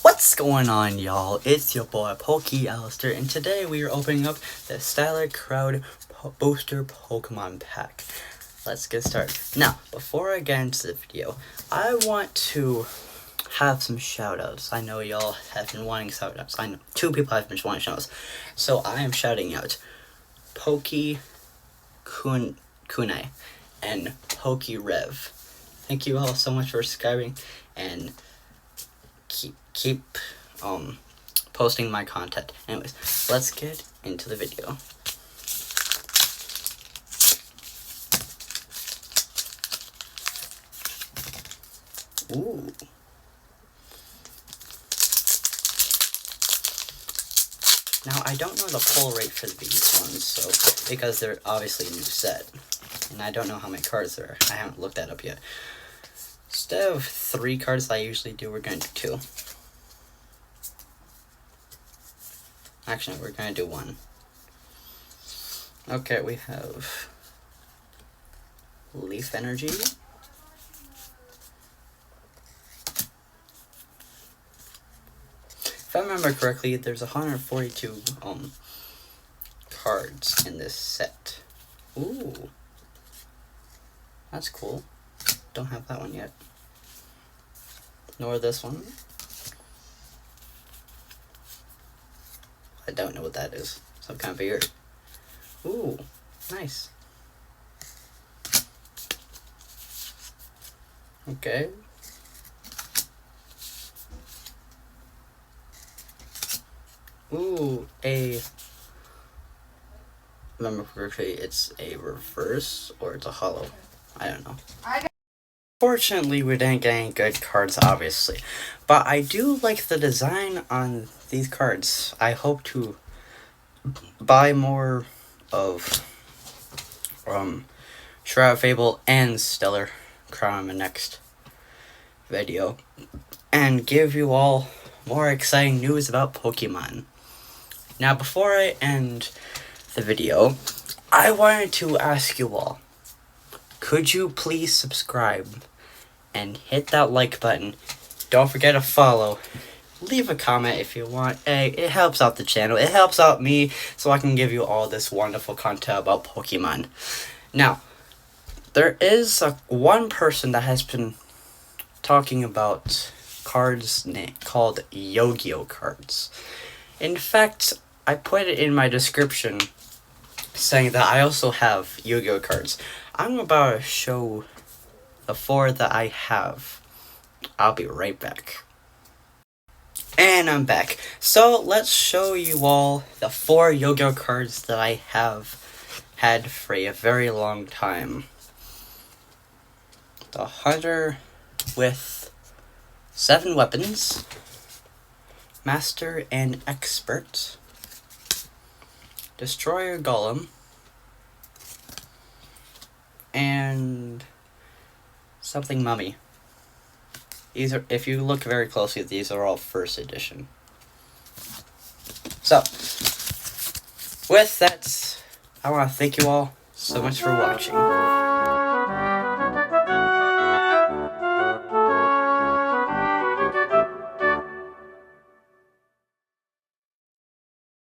What's going on, y'all? It's your boy PokeAlistair, and today we are opening up the Styler Crowd Booster Pokemon Pack. Let's get started. Now, before I get into the video, I want to have some shoutouts. I know y'all have been wanting shoutouts. I know 2 people have been wanting shoutouts. So I am shouting out Pokey Kune and PokeRev. Thank you all so much for subscribing and keep posting my content. Anyways, let's get into the video. Ooh. Now, I don't know the pull rate for these ones, so because they're obviously a new set. And I don't know how many cards there are. I haven't looked that up yet. Instead of 3 cards that I usually do, we're going to do 2. Actually, we're going to do 1. Okay, we have Leaf Energy. If I remember correctly, there's 142 cards in this set. Ooh. That's cool. Don't have that one yet. Nor this one. I don't know what that is. Some kind of weird. Ooh, nice. Okay. Ooh, remember correctly, it's a reverse or it's a hollow. I don't know. Fortunately, we didn't get any good cards, obviously. But I do like the design on these cards. I hope to buy more of Shroud Fable and Stellar Crown in my next video. And give you all more exciting news about Pokemon. Now, before I end the video, I wanted to ask you all, could you please subscribe and hit that like button? Don't forget to follow. Leave a comment if you want. Hey, it helps out the channel. It helps out me so I can give you all this wonderful content about Pokemon. Now, there is one person that has been talking about cards called Yu-Gi-Oh cards. In fact, I put it in my description saying that I also have Yu-Gi-Oh cards. I'm about to show the 4 that I have. I'll be right back. And I'm back. So let's show you all the 4 Yu-Gi-Oh cards that I have had for a very long time. The Hunter with 7 weapons, Master and Expert, Destroyer Golem, and something Mummy. These are, if you look very closely, these are all 1st edition. So, with that, I want to thank you all so much for watching.